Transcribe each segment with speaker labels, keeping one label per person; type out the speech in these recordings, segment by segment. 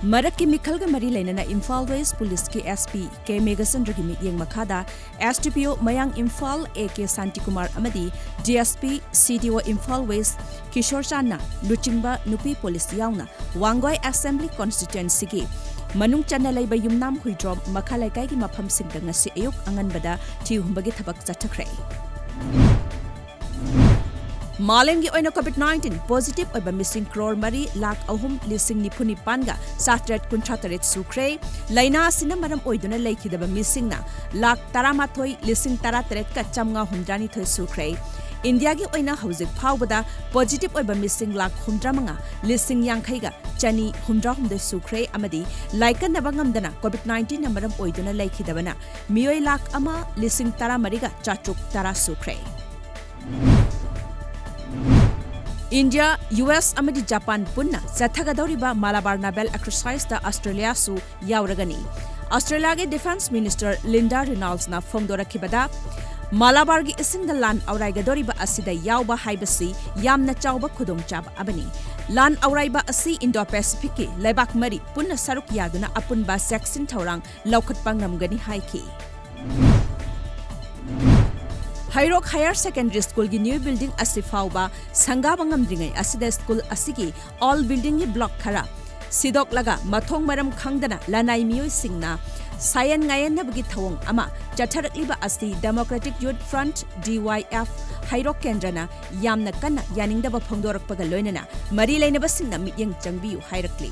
Speaker 1: Marak ki Mikhal ga mari lainana Imphal West Police ki SP K Megasandra ki mityeng makhada STPO Mayang Imphal AK Santikumar amadi DSP CDO Imphal West Kishore Channa Luchingba Nupi Police yauna Wangoi Assembly Constituency ki Manung chana laiba yumnam huidrom makhalai kai ki mafam singda ngasi ayuk anganbada thiuhumbagi thabak chathakre Malam gi oina COVID-19 positive oiba missing crore mari lakh ahum lising nipuni panga satret kuntrataret sukre laina sina maram oiduna laikhidaba missing na lakh taramathoi lising taratret ka chamnga humdrani thoi sukre India gi oina hauzik phawbada positive oiba missing lakh humdramanga lising yankhai ga chani humdra humde sukre amadi laikan nabangamdana COVID-19 na maram oiduna laikhidabana miyoi lakh ama lising taramariga chatruk tara sukre India, US amadi Japan punna sathagadoriba Malabar Naval exercise da Australia su yauragani. Australia ge Defense Minister Linda Reynolds na phongdorakibada Malabar gi ising da land auraigadoriba asida yauba haibasi yamna chauba khudongchaba abani. Land auraiba asi Indo-Pacific ki laibak mari punna saruk yaduna apunba seksin thorang laukhatpa ngamgani haiki. HEIROK Higher Secondary School ki new building asi fauba sangaba ngamdringai asida school asigi all building ki block khara sidok laga mathong maram khangdana lanai miyoi singna sayan ngayan nabagi thawong ama chatharakliba asi Democratic Youth Front DYF HEIROK kendrana yamna kanna yaningdaba phongdorakpaga loinana mari lainaba singna mityeng changbiu hairakli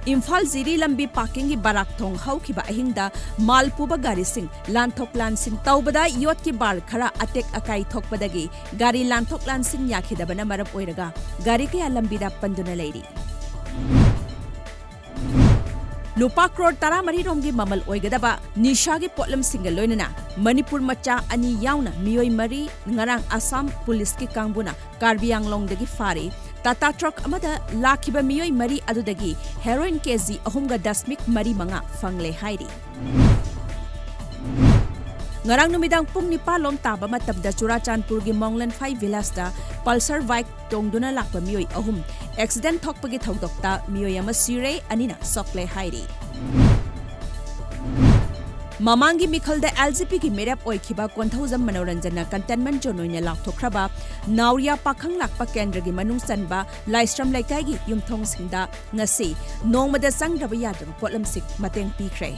Speaker 1: IMPHAL-JIRIBAM parking ki BARAK thong haukiba ahingda malpuba gari sing lanthok lansin taubada yot ki bar khara atek akai thokpadagi gari lanthok lansin yakhidabana maram oiraga gari kaya lambida panduna leiri Lupa crore tara mari romgi mamal oigadaba nishagi potlam single loinana Manipur macha ani yauna miyoi mari ngarang ASSAM police ki kangbuna Karbi Anglong dagi fari Tata truck amada lakhiba miyoi mari adudagi heroin kg ahumga dasmik mari manga fangle hairi Ngarang numidang pung nipalom taba matabda CHURACHANDPU gi Monglan 5 village da pulsar bike tongduna lakpa miyoi ahum accident thokpagi thaudokta miyoi ama sire anina sokle hairi Mamangi Mikhal da LGP ki merap oikhiba konthaujam manoranjana containment zone oina lakthokraba Nauria pakhang lakpa kendra gi manung sanba Laistram laikai gi yumthong singda ngasi nongmada sangraba yadam potlam sik mateng pikre